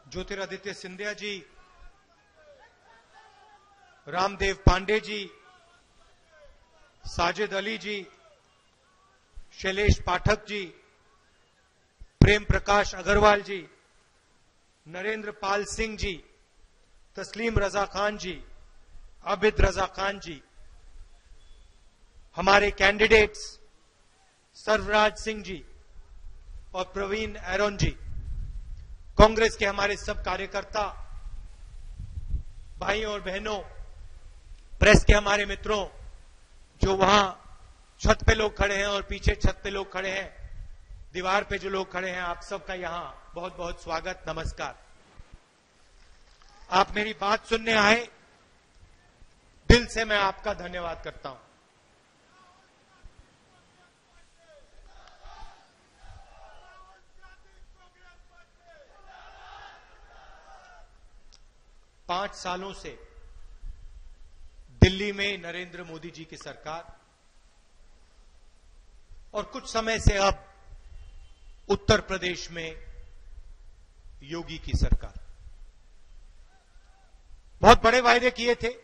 ज्योतिरादित्य सिंधिया जी, रामदेव पांडे जी, साजिद अली जी, शैलेश पाठक जी, प्रेम प्रकाश अग्रवाल जी, नरेंद्र पाल सिंह जी, तस्लीम रजा खान जी, आबिद रजा खान जी, हमारे कैंडिडेट्स सर्वराज सिंह जी और प्रवीण एरोन जी, कांग्रेस के हमारे सब कार्यकर्ता, भाइयों और बहनों, प्रेस के हमारे मित्रों, जो वहां छत पे लोग खड़े हैं और पीछे छत पे लोग खड़े हैं, दीवार पे जो लोग खड़े हैं, आप सबका यहां बहुत बहुत स्वागत, नमस्कार। आप मेरी बात सुनने आए, दिल से मैं आपका धन्यवाद करता हूं। पांच सालों से दिल्ली में नरेंद्र मोदी जी की सरकार और कुछ समय से अब उत्तर प्रदेश में योगी की सरकार, बहुत बड़े वायदे किए थे।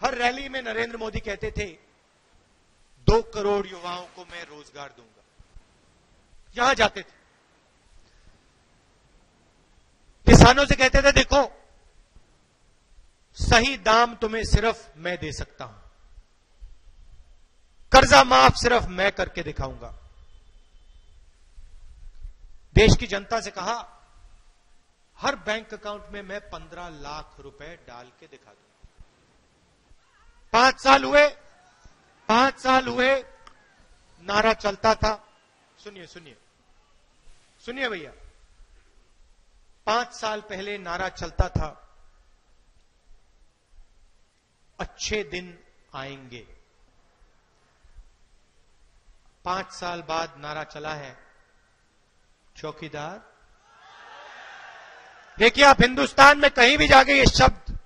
हर रैली में नरेंद्र मोदी कहते थे 2 करोड़ युवाओं को मैं रोजगार दूंगा। यहां जाते थे, किसानों से कहते थे देखो सही दाम तुम्हें सिर्फ मैं दे सकता हूं, कर्जा माफ सिर्फ मैं करके दिखाऊंगा। देश की जनता से कहा हर बैंक अकाउंट में मैं 15 लाख रुपए डाल के दिखा दूंगा। 5 साल हुए, नारा चलता था। सुनिए भैया, 5 साल पहले नारा चलता था अच्छे दिन आएंगे। 5 साल बाद नारा चला है चौकीदार। देखिए, आप हिंदुस्तान में कहीं भी जाके ये शब्द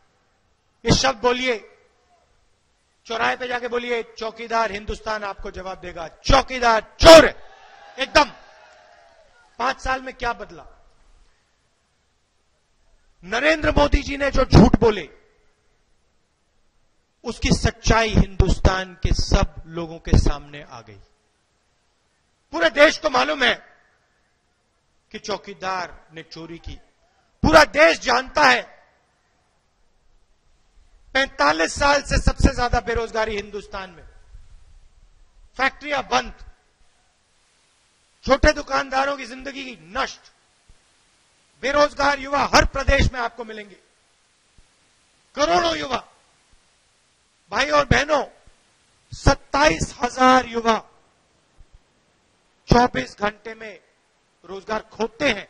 बोलिए, चौराहे पे जाके बोलिए चौकीदार, हिंदुस्तान आपको जवाब देगा चौकीदार चोर है एकदम। 5 साल में क्या बदला? नरेंद्र मोदी जी ने जो झूठ बोले उसकी सच्चाई हिंदुस्तान के सब लोगों के सामने आ गई। पूरे देश को मालूम है कि चौकीदार ने चोरी की। पूरा देश जानता है 45 साल से सबसे ज्यादा बेरोजगारी हिंदुस्तान में, फैक्ट्रियां बंद, छोटे दुकानदारों की जिंदगी नष्ट, बेरोजगार युवा हर प्रदेश में आपको मिलेंगे, करोड़ों युवा। भाई और बहनों, 27,000 युवा 24 घंटे में रोजगार खोते हैं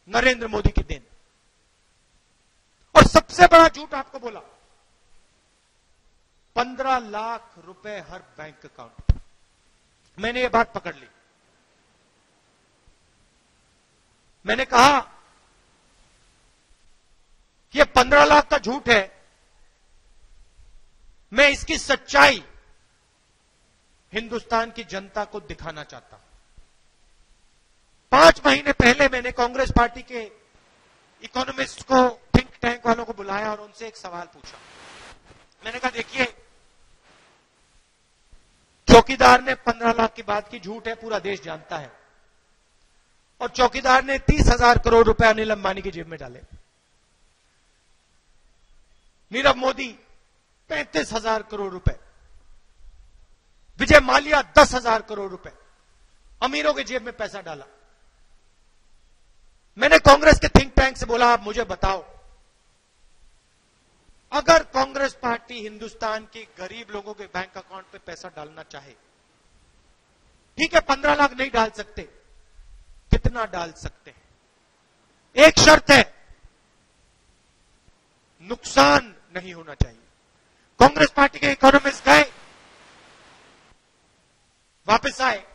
नरेंद्र मोदी की देन। और सबसे बड़ा झूठ आपको बोला 15 लाख रुपए हर बैंक अकाउंट। मैंने ये बात पकड़ ली। मैंने कहा कि ये 15 लाख का झूठ है, मैं इसकी सच्चाई हिंदुस्तान की जनता को दिखाना चाहता हूं। 5 महीने पहले मैंने कांग्रेस पार्टी के इकोनॉमिस्ट को, थिंक टैंक वालों को बुलाया और उनसे एक सवाल पूछा। मैंने कहा देखिए, चौकीदार ने 15 लाख की बात की, झूठ है, पूरा देश जानता है। और चौकीदार ने 30,000 करोड़ रुपए अनिल अंबानी की जेब में डाले। नीरव मोदी 35,000 करोड़ रुपए, विजय माल्या 10,000 करोड़ रुपए, अमीरों की जेब में पैसा डाला। मैंने कांग्रेस के थिंक टैंक से बोला आप मुझे बताओ, अगर कांग्रेस पार्टी हिंदुस्तान की गरीब लोगों के बैंक अकाउंट पे पैसा डालना चाहे, ठीक है 15 लाख नहीं डाल सकते, कितना डाल सकते हैं? एक शर्त है, नुकसान नहीं होना चाहिए। कांग्रेस पार्टी के इकोनॉमिस्ट गए, वापस आए,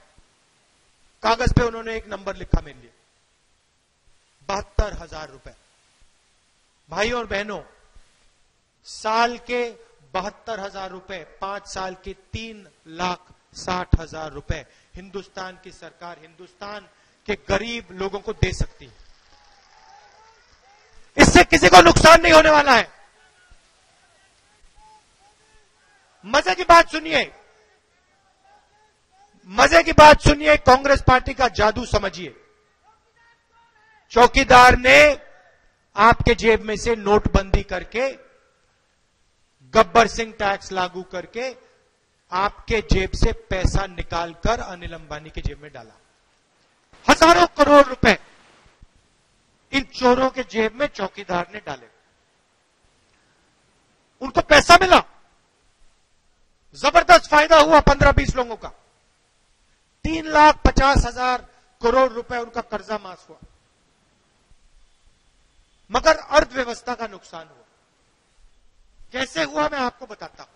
कागज पे उन्होंने एक नंबर लिखा मेरे लिए, 72,000 रुपए। भाई और बहनों, साल के 72,000 रुपए, 5 साल के 3,60,000 रुपए हिंदुस्तान की सरकार, हिंदुस्तान कि गरीब लोगों को दे सकती है। इससे किसी को नुकसान नहीं होने वाला है। मजे की बात सुनिए, मजे की बात सुनिए, कांग्रेस पार्टी का जादू समझिए। चौकीदार ने आपके जेब में से नोटबंदी करके, गब्बर सिंह टैक्स लागू करके आपके जेब से पैसा निकालकर अनिल अंबानी की जेब में डाला। हजारों करोड़ रुपए इन चोरों के जेब में चौकीदार ने डाले। उनको पैसा मिला, जबरदस्त फायदा हुआ 15-20 लोगों का। 3,50,000 करोड़ रुपए उनका कर्जा माफ हुआ, मगर अर्थव्यवस्था का नुकसान हुआ। कैसे हुआ मैं आपको बताता हूं।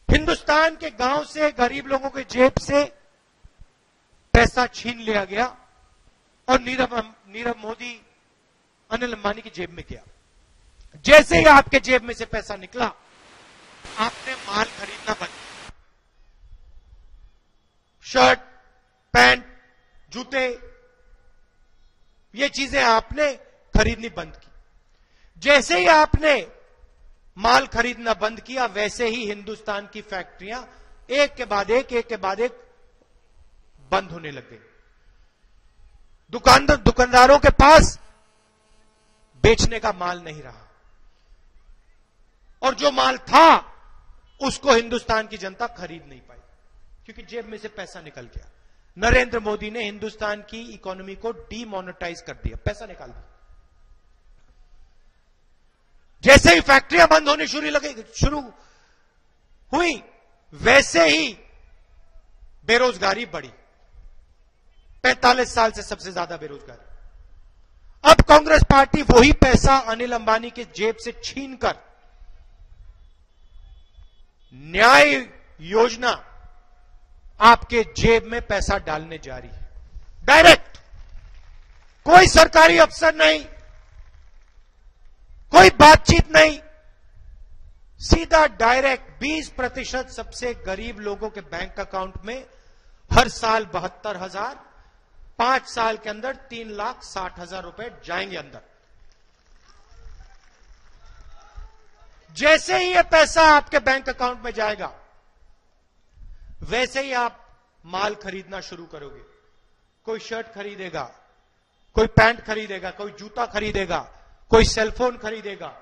हिंदुस्तान के गांव से गरीब लोगों के जेब से पैसा छीन लिया गया और नीरव मोदी अनिल अंबानी की जेब में गया। जैसे ही आपके जेब में से पैसा निकला, आपने माल खरीदना बंद किया। शर्ट, पैंट, जूते, ये चीजें आपने खरीदनी बंद की। जैसे ही आपने माल खरीदना बंद किया, वैसे ही हिंदुस्तान की फैक्ट्रियां एक के बाद एक बंद होने लग गई। दुकानदारों के पास बेचने का माल नहीं रहा, और जो माल था उसको हिंदुस्तान की जनता खरीद नहीं पाई, क्योंकि जेब में से पैसा निकल गया। नरेंद्र मोदी ने हिंदुस्तान की इकोनॉमी को डीमोनेटाइज कर दिया, पैसा निकाल दिया। जैसे ही फैक्ट्रियां बंद होनी शुरू हुई, वैसे ही बेरोजगारी बढ़ी। 45 साल से सबसे ज्यादा बेरोजगारी। अब कांग्रेस पार्टी वही पैसा अनिल अंबानी के जेब से छीनकर न्याय योजना आपके जेब में पैसा डालने जा रही है। डायरेक्ट, कोई सरकारी अफसर नहीं, कोई बातचीत नहीं, सीधा डायरेक्ट 20% सबसे गरीब लोगों के बैंक अकाउंट में हर साल 72,000, 5 साल के अंदर 3,60,000 रुपए जाएंगे अंदर। जैसे ही यह पैसा आपके बैंक अकाउंट में जाएगा, वैसे ही आप माल खरीदना शुरू करोगे। कोई शर्ट खरीदेगा, कोई पैंट खरीदेगा, कोई जूता खरीदेगा, कोई सेलफोन खरीदेगा।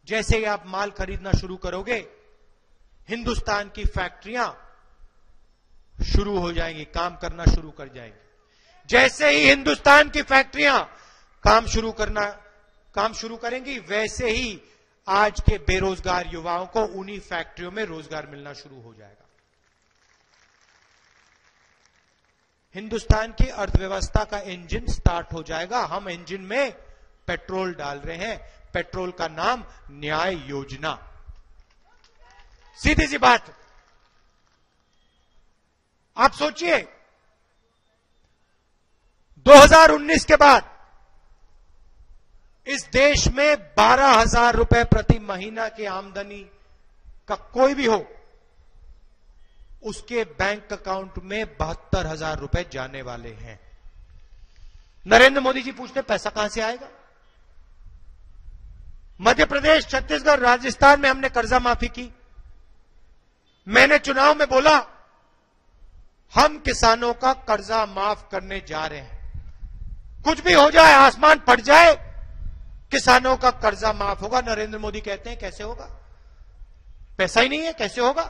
जैसे ही आप माल खरीदना शुरू करोगे, हिंदुस्तान की फैक्ट्रियां शुरू हो जाएंगी, काम करना शुरू कर जाएंगी। जैसे ही हिंदुस्तान की फैक्ट्रियां काम शुरू करेंगी, वैसे ही आज के बेरोजगार युवाओं को उन्हीं फैक्ट्रियों में रोजगार मिलना शुरू हो जाएगा। हिंदुस्तान की अर्थव्यवस्था का इंजन स्टार्ट हो जाएगा। हम इंजन में पेट्रोल डाल रहे हैं, पेट्रोल का नाम न्याय योजना। सीधी सी बात। आप सोचिए, 2019 के बाद इस देश में 12,000 रुपए प्रति महीना की आमदनी का कोई भी हो, उसके बैंक अकाउंट में 72,000 रुपए जाने वाले हैं। नरेंद्र मोदी जी पूछते पैसा कहां से आएगा? मध्य प्रदेश, छत्तीसगढ़, राजस्थान में हमने कर्जा माफी की। मैंने चुनाव में बोला हम किसानों का कर्जा माफ करने जा रहे हैं। कुछ भी हो जाए, आसमान फट जाए, किसानों का कर्जा माफ होगा। नरेंद्र मोदी कहते हैं कैसे होगा? पैसा ही नहीं है, कैसे होगा?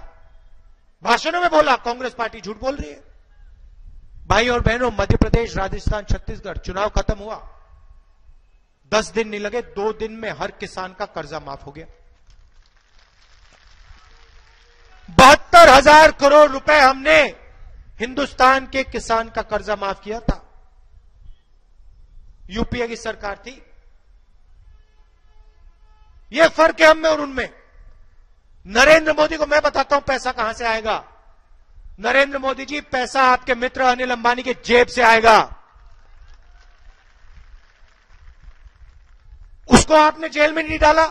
भाषणों में बोला, कांग्रेस पार्टी झूठ बोल रही है। भाई और बहनों, मध्य प्रदेश, राजस्थान, छत्तीसगढ़ चुनाव खत्म हुआ, 10 दिन नहीं लगे, 2 दिन में हर किसान का कर्जा माफ हो गया। 72,000 करोड़ रुपए हमने हिंदुस्तान के किसान का कर्जा माफ किया था। यूपीए की सरकार थी। यह फर्क है हम में और उनमें। नरेंद्र मोदी को मैं बताता हूं पैसा कहां से आएगा। नरेंद्र मोदी जी, पैसा आपके मित्र अनिल अंबानी के जेब से आएगा। उसको आपने जेल में नहीं डाला,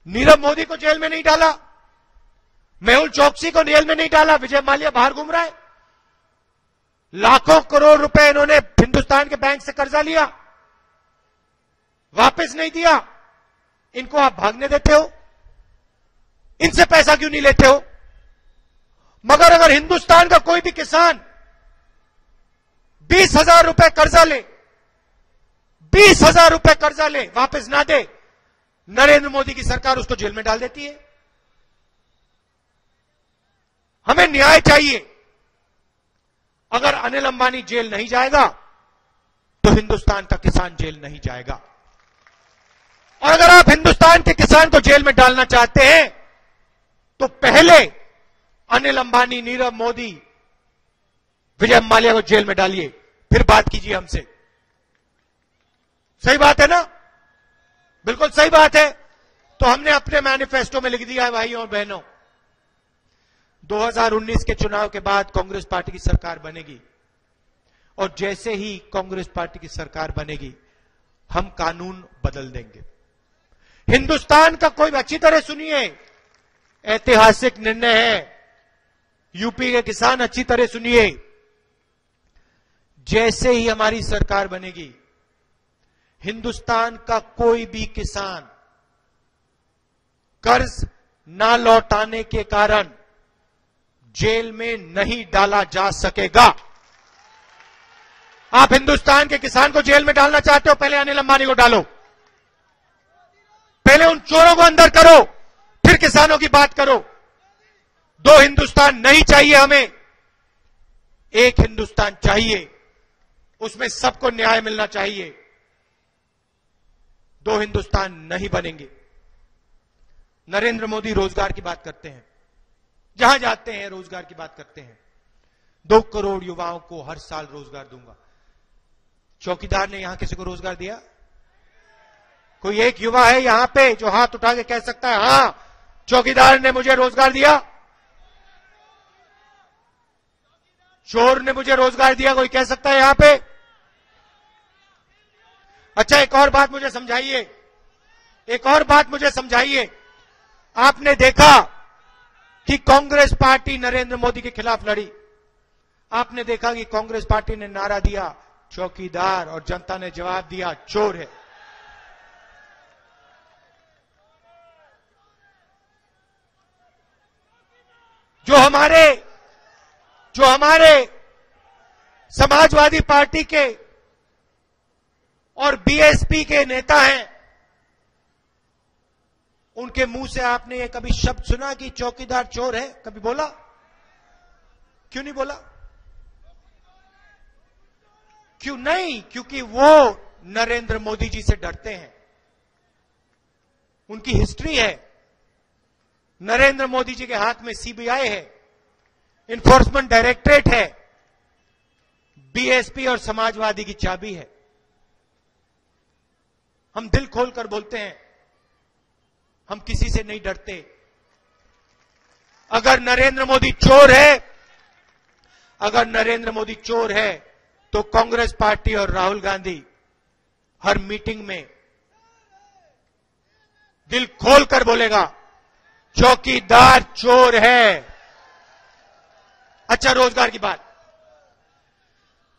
नीरव मोदी को जेल में नहीं डाला, मेहुल चोकसी को जेल में नहीं डाला, विजय माल्या बाहर घूम रहा है। लाखों करोड़ रुपए इन्होंने हिंदुस्तान के बैंक से कर्जा लिया, वापस नहीं दिया। इनको आप भागने देते हो, इनसे पैसा क्यों नहीं लेते हो? मगर अगर हिंदुस्तान का कोई भी किसान 20,000 रुपए कर्जा ले, 20,000 रुपए कर्जा ले, वापस ना दे, नरेंद्र मोदी की सरकार उसको जेल में डाल देती है। हमें न्याय चाहिए। अगर अनिल अंबानी जेल नहीं जाएगा तो हिंदुस्तान का किसान जेल नहीं जाएगा। और अगर आप हिंदुस्तान के किसान को जेल में डालना चाहते हैं तो पहले अनिल अंबानी, नीरव मोदी, विजय माल्या को जेल में डालिए, फिर बात कीजिए हमसे। सही बात है ना? बिल्कुल सही बात है। तो हमने अपने मैनिफेस्टो में लिख दिया है, भाइयों और बहनों, 2019 के चुनाव के बाद कांग्रेस पार्टी की सरकार बनेगी और जैसे ही कांग्रेस पार्टी की सरकार बनेगी हम कानून बदल देंगे। हिंदुस्तान का कोई, अच्छी तरह सुनिए, ऐतिहासिक निर्णय है। यूपी के किसान अच्छी तरह सुनिए, जैसे ही हमारी सरकार बनेगी हिंदुस्तान का कोई भी किसान कर्ज ना लौटाने के कारण जेल में नहीं डाला जा सकेगा। आप हिंदुस्तान के किसान को जेल में डालना चाहते हो, पहले अनिल अंबानी को डालो, पहले उन चोरों को अंदर करो, फिर किसानों की बात करो। दो हिंदुस्तान नहीं चाहिए हमें, एक हिंदुस्तान चाहिए, उसमें सबको न्याय मिलना चाहिए। दो हिंदुस्तान नहीं बनेंगे। नरेंद्र मोदी रोजगार की बात करते हैं, जहां जाते हैं रोजगार की बात करते हैं। 2 करोड़ युवाओं को हर साल रोजगार दूंगा। चौकीदार ने यहां किसी को रोजगार दिया? कोई एक युवा है यहां पे जो हाथ उठा के कह सकता है, हां चौकीदार ने मुझे रोजगार दिया, चोर ने मुझे रोजगार दिया? कोई कह सकता है यहां पे? अच्छा, एक और बात मुझे समझाइए, एक और बात मुझे समझाइए। आपने देखा कि कांग्रेस पार्टी नरेंद्र मोदी के खिलाफ लड़ी, आपने देखा कि कांग्रेस पार्टी ने नारा दिया चौकीदार, और जनता ने जवाब दिया चोर है। जो हमारे समाजवादी पार्टी के और बीएसपी के नेता हैं, उनके मुंह से आपने ये कभी शब्द सुना कि चौकीदार चोर है? कभी बोला? क्यों नहीं बोला? क्यों नहीं? क्योंकि वो नरेंद्र मोदी जी से डरते हैं। उनकी हिस्ट्री है, नरेंद्र मोदी जी के हाथ में सीबीआई है, इन्फोर्समेंट डायरेक्टरेट है, बीएसपी और समाजवादी की चाबी है। हम दिल खोलकर बोलते हैं, हम किसी से नहीं डरते। अगर नरेंद्र मोदी चोर है, अगर नरेंद्र मोदी चोर है तो कांग्रेस पार्टी और राहुल गांधी हर मीटिंग में दिल खोलकर बोलेगा चौकीदार चोर है। अच्छा, रोजगार की बात,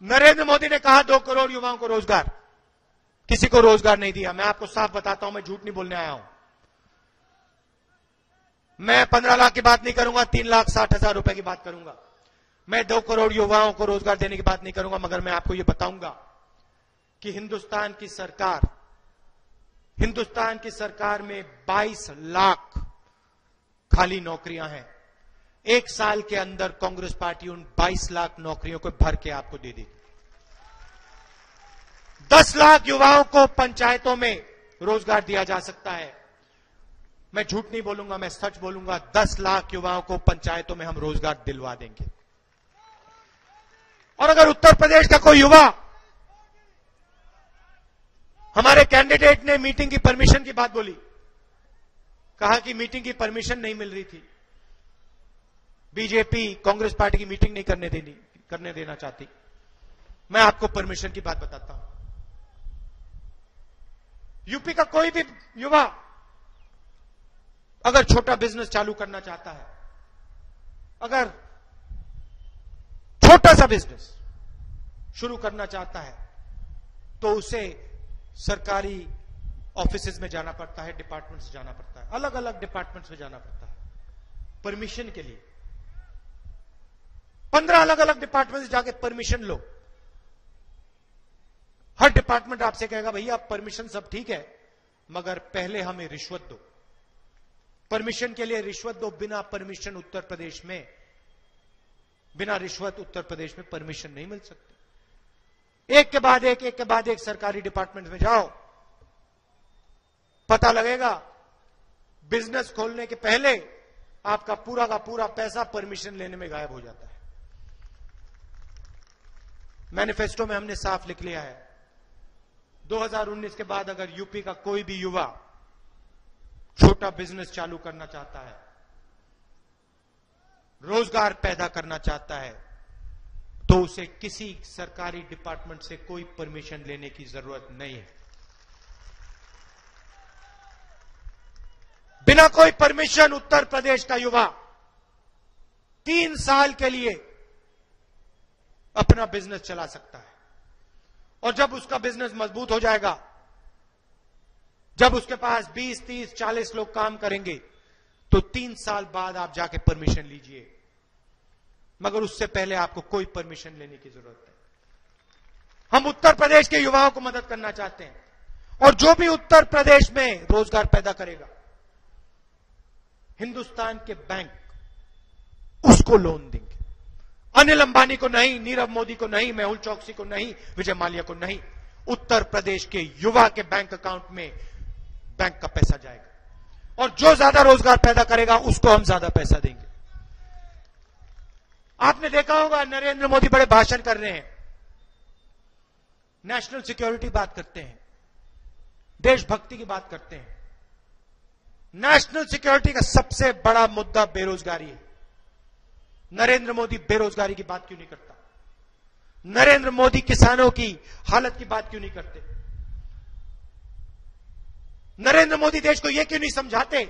नरेंद्र मोदी ने कहा 2 करोड़ युवाओं को रोजगार, किसी को रोजगार नहीं दिया। मैं आपको साफ बताता हूं, मैं झूठ नहीं बोलने आया हूं। मैं 15 लाख की बात नहीं करूंगा, 3,60,000 रुपए की बात करूंगा। मैं 2 करोड़ युवाओं को रोजगार देने की बात नहीं करूंगा, मगर मैं आपको यह बताऊंगा कि हिंदुस्तान की सरकार में 22 लाख खाली नौकरियां हैं। 1 साल के अंदर कांग्रेस पार्टी उन 22 लाख नौकरियों को भर के आपको दे देगी। 10 लाख युवाओं को पंचायतों में रोजगार दिया जा सकता है। मैं झूठ नहीं बोलूंगा, मैं सच बोलूंगा, 10 लाख युवाओं को पंचायतों में हम रोजगार दिलवा देंगे। और अगर उत्तर प्रदेश का कोई युवा, हमारे कैंडिडेट ने मीटिंग की परमिशन की बात बोली, कहा कि मीटिंग की परमिशन नहीं मिल रही थी, बीजेपी कांग्रेस पार्टी की मीटिंग नहीं करने देना चाहती। मैं आपको परमिशन की बात बताता हूं। यूपी का कोई भी युवा अगर छोटा बिजनेस चालू करना चाहता है, अगर छोटा सा बिजनेस, शुरू करना चाहता है तो उसे सरकारी ऑफिसेज में जाना पड़ता है, डिपार्टमेंट से जाना पड़ता है, अलग अलग डिपार्टमेंट्स में जाना पड़ता है परमिशन के लिए। 15 अलग अलग डिपार्टमेंट से जाके परमिशन लो। हर डिपार्टमेंट आपसे कहेगा भैया परमिशन सब ठीक है मगर पहले हमें रिश्वत दो। परमिशन के लिए रिश्वत दो। बिना परमिशन उत्तर प्रदेश में, बिना रिश्वत उत्तर प्रदेश में परमिशन नहीं मिल सकती। एक के बाद एक सरकारी डिपार्टमेंट में जाओ, पता लगेगा बिजनेस खोलने के पहले आपका पूरा का पूरा पैसा परमिशन लेने में गायब हो जाता है। मैनिफेस्टो में हमने साफ लिख लिया है 2019 के बाद अगर यूपी का कोई भी युवा छोटा बिजनेस चालू करना चाहता है, रोजगार पैदा करना चाहता है, तो उसे किसी सरकारी डिपार्टमेंट से कोई परमिशन लेने की जरूरत नहीं है। बिना कोई परमिशन उत्तर प्रदेश का युवा 3 साल के लिए अपना बिजनेस चला सकता है। और जब उसका बिजनेस मजबूत हो जाएगा, जब उसके पास 20, 30, 40 लोग काम करेंगे, तो 3 साल बाद आप जाके परमिशन लीजिए, मगर उससे पहले आपको कोई परमिशन लेने की जरूरत नहीं। हम उत्तर प्रदेश के युवाओं को मदद करना चाहते हैं और जो भी उत्तर प्रदेश में रोजगार पैदा करेगा, हिंदुस्तान के बैंक उसको लोन देंगे। अनिल अंबानी को नहीं, नीरव मोदी को नहीं, मेहुल चौकसी को नहीं, विजय माल्या को नहीं, उत्तर प्रदेश के युवा के बैंक अकाउंट में बैंक का पैसा जाएगा और जो ज्यादा रोजगार पैदा करेगा उसको हम ज्यादा पैसा देंगे। आपने देखा होगा नरेंद्र मोदी बड़े भाषण कर रहे हैं, नेशनल सिक्योरिटी बात करते हैं, देशभक्ति की बात करते हैं। नेशनल सिक्योरिटी का सबसे बड़ा मुद्दा बेरोजगारी है। नरेंद्र मोदी बेरोजगारी की बात क्यों नहीं करता? नरेंद्र मोदी किसानों की हालत की बात क्यों नहीं करते? नरेंद्र मोदी देश को यह क्यों नहीं समझाते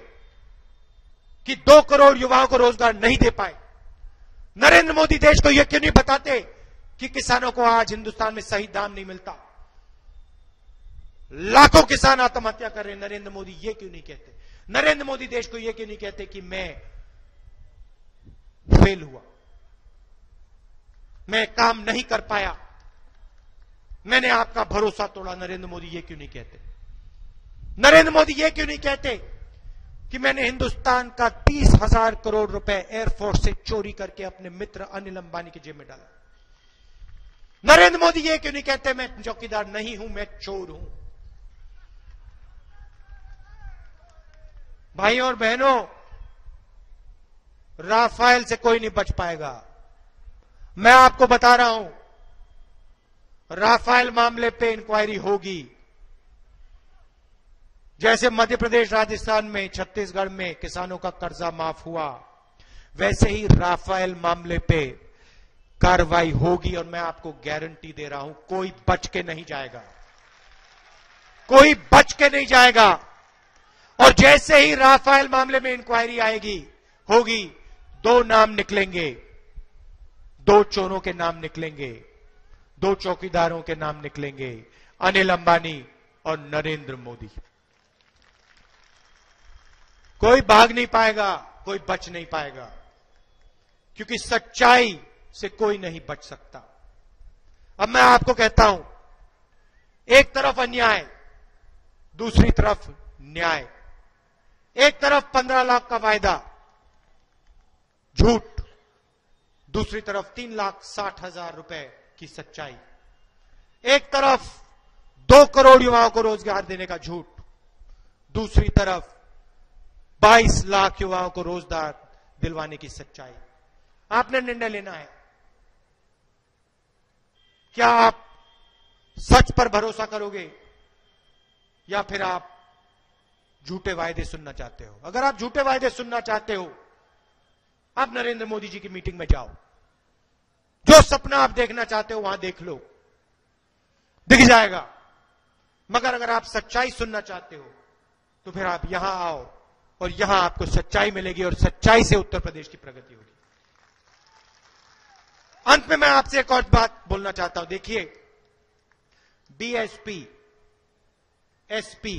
कि 2 करोड़ युवाओं को रोजगार नहीं दे पाए? नरेंद्र मोदी देश को यह क्यों नहीं बताते कि किसानों को आज हिंदुस्तान में सही दाम नहीं मिलता, लाखों किसान आत्महत्या कर रहे हैं? नरेंद्र मोदी यह क्यों नहीं कहते? नरेंद्र मोदी देश को यह क्यों नहीं कहते कि मैं फेल हुआ, मैं काम नहीं कर पाया, मैंने आपका भरोसा तोड़ा? नरेंद्र मोदी ये क्यों नहीं कहते? नरेंद्र मोदी ये क्यों नहीं कहते कि मैंने हिंदुस्तान का 30,000 करोड़ रुपए एयरफोर्स से चोरी करके अपने मित्र अनिल अंबानी की जेब में डाला? नरेंद्र मोदी ये क्यों नहीं कहते मैं चौकीदार नहीं हूं, मैं चोर हूं? भाइयों और बहनों, राफेल से कोई नहीं बच पाएगा। मैं आपको बता रहा हूं, राफेल मामले पे इंक्वायरी होगी। जैसे मध्य प्रदेश, राजस्थान में, छत्तीसगढ़ में किसानों का कर्जा माफ हुआ, वैसे ही राफेल मामले पे कार्रवाई होगी। और मैं आपको गारंटी दे रहा हूं, कोई बच के नहीं जाएगा, कोई बच के नहीं जाएगा। और जैसे ही राफेल मामले में इंक्वायरी आएगी, होगी, 2 नाम निकलेंगे, 2 चोरों के नाम निकलेंगे, 2 चौकीदारों के नाम निकलेंगे, अनिल अंबानी और नरेंद्र मोदी। कोई भाग नहीं पाएगा, कोई बच नहीं पाएगा, क्योंकि सच्चाई से कोई नहीं बच सकता। अब मैं आपको कहता हूं, एक तरफ अन्याय, दूसरी तरफ न्याय। एक तरफ 15 लाख का वायदा झूठ, दूसरी तरफ 3,60,000 रुपए की सच्चाई। एक तरफ 2 करोड़ युवाओं को रोजगार देने का झूठ, दूसरी तरफ 22 लाख युवाओं को रोजगार दिलवाने की सच्चाई। आपने निर्णय लेना है, क्या आप सच पर भरोसा करोगे या फिर आप झूठे वायदे सुनना चाहते हो? अगर आप झूठे वायदे सुनना चाहते हो, आप नरेंद्र मोदी जी की मीटिंग में जाओ, जो सपना आप देखना चाहते हो वहां देख लो, दिख जाएगा। मगर अगर आप सच्चाई सुनना चाहते हो तो फिर आप यहां आओ और यहां आपको सच्चाई मिलेगी और सच्चाई से उत्तर प्रदेश की प्रगति होगी। अंत में मैं आपसे एक और बात बोलना चाहता हूं। देखिए, बीएसपी, एसपी,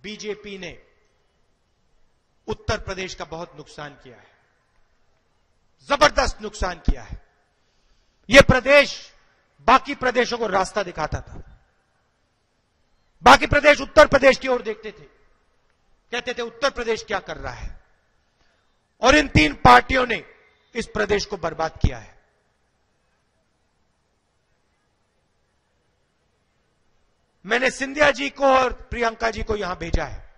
बीजेपी ने उत्तर प्रदेश का बहुत नुकसान किया है, जबरदस्त नुकसान किया है। यह प्रदेश बाकी प्रदेशों को रास्ता दिखाता था। बाकी प्रदेश उत्तर प्रदेश की ओर देखते थे, कहते थे उत्तर प्रदेश क्या कर रहा है, और इन तीन पार्टियों ने इस प्रदेश को बर्बाद किया है। मैंने सिंधिया जी को और प्रियंका जी को यहां भेजा है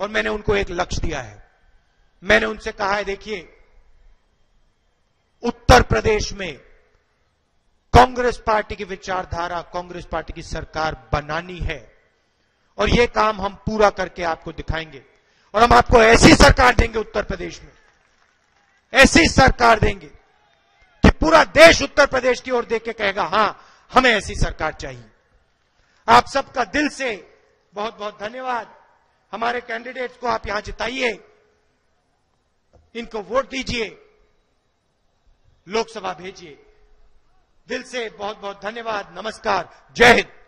और मैंने उनको एक लक्ष्य दिया है। मैंने उनसे कहा है, देखिए, उत्तर प्रदेश में कांग्रेस पार्टी की विचारधारा, कांग्रेस पार्टी की सरकार बनानी है और यह काम हम पूरा करके आपको दिखाएंगे और हम आपको ऐसी सरकार देंगे उत्तर प्रदेश में, ऐसी सरकार देंगे कि पूरा देश उत्तर प्रदेश की ओर देख के कहेगा, हां, हमें ऐसी सरकार चाहिए। आप सबका दिल से बहुत बहुत धन्यवाद। हमारे कैंडिडेट्स को आप यहां जिताइए, इनको वोट दीजिए, लोकसभा भेजिए। दिल से बहुत बहुत धन्यवाद। नमस्कार, जय हिंद।